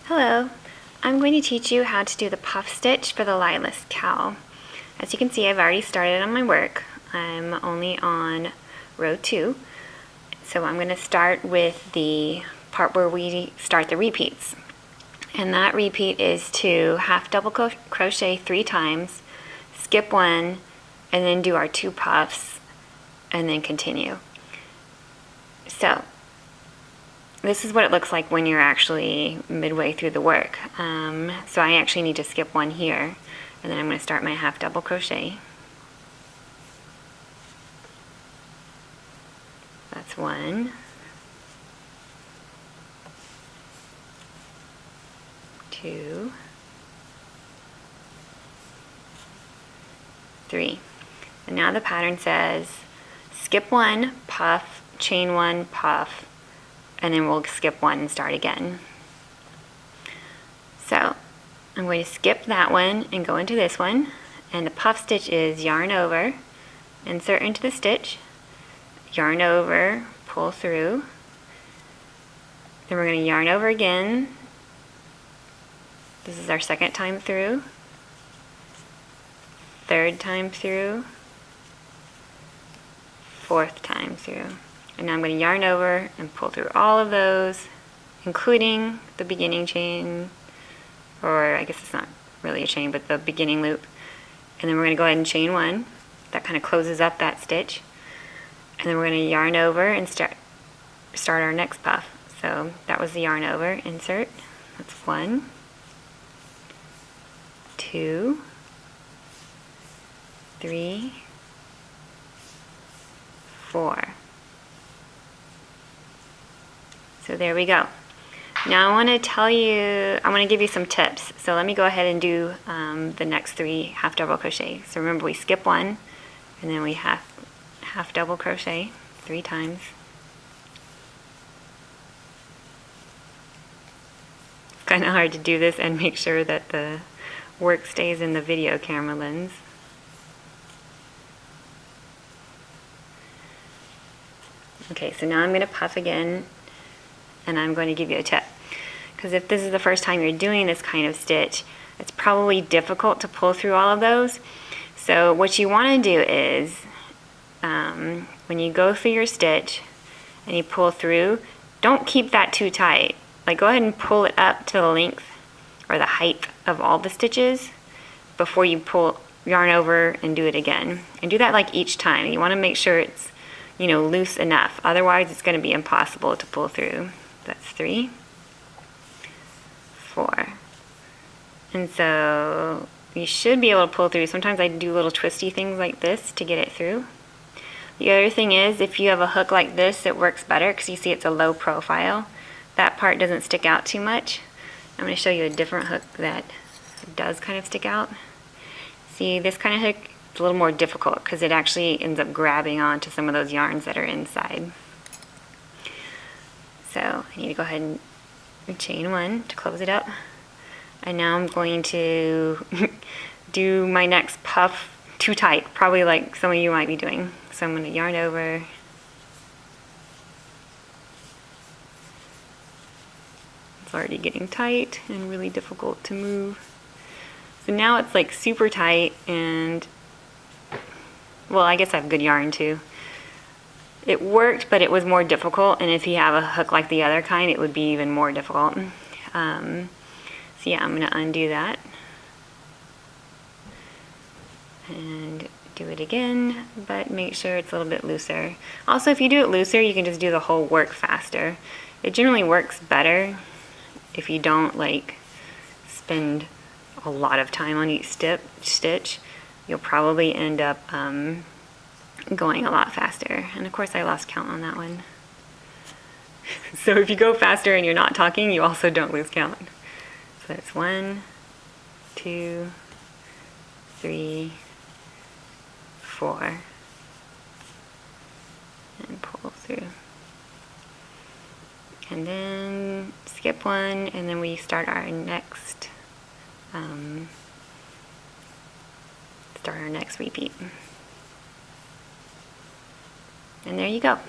Hello, I'm going to teach you how to do the puff stitch for the lilac cowl. As you can see, I've already started on my work. I'm only on row 2. So I'm going to start with the part where we start the repeats. And that repeat is to half double crochet 3 times, skip 1, and then do our 2 puffs, and then continue. So this is what it looks like when you're actually midway through the work. So I actually need to skip 1 here, and then I'm going to start my half double crochet. That's 1, 2, 3. And now the pattern says skip 1, puff, chain 1, puff, and then we'll skip 1 and start again. So I'm going to skip that one and go into this one, and the puff stitch is yarn over, insert into the stitch, yarn over, pull through, then we're going to yarn over again. This is our 2nd time through, 3rd time through, 4th time through. And now I'm going to yarn over and pull through all of those, including the beginning chain, or I guess it's not really a chain, but the beginning loop. And then we're going to go ahead and chain 1. That kind of closes up that stitch. And then we're going to yarn over and start our next puff. So that was the yarn over, insert. That's 1, 2, 3, 4. So there we go. Now I want to give you some tips. So let me go ahead and do the next 3 half double crochet. So remember, we skip 1, and then we half double crochet 3 times. It's kind of hard to do this and make sure that the work stays in the video camera lens. Okay, so now I'm going to puff again, and I'm going to give you a tip. Because if this is the first time you're doing this kind of stitch, it's probably difficult to pull through all of those. So what you want to do is, when you go through your stitch and you pull through, don't keep that too tight. Like, go ahead and pull it up to the length or the height of all the stitches before you pull yarn over and do it again. And do that like each time. You want to make sure it's, you know, loose enough. Otherwise it's going to be impossible to pull through. That's 3, 4. And so you should be able to pull through. Sometimes I do little twisty things like this to get it through. The other thing is, if you have a hook like this, it works better because you see it's a low profile. That part doesn't stick out too much. I'm going to show you a different hook that does kind of stick out. See, this kind of hook is a little more difficult because it actually ends up grabbing onto some of those yarns that are inside. So I need to go ahead and chain 1 to close it up. And now I'm going to do my next puff too tight, probably like some of you might be doing. So I'm going to yarn over, it's already getting tight and really difficult to move. So now it's like super tight, and well, I guess I have good yarn too. It worked, but it was more difficult, and if you have a hook like the other kind, it would be even more difficult. So yeah, I'm going to undo that and do it again, but make sure it's a little bit looser. Also, if you do it looser, you can just do the whole work faster. It generally works better if you don't like spend a lot of time on each stitch. You'll probably end up going a lot faster. And of course I lost count on that one. So if you go faster and you're not talking, you also don't lose count. So that's 1, 2, 3, 4, and pull through. And then skip 1, and then we start our next repeat. And there you go.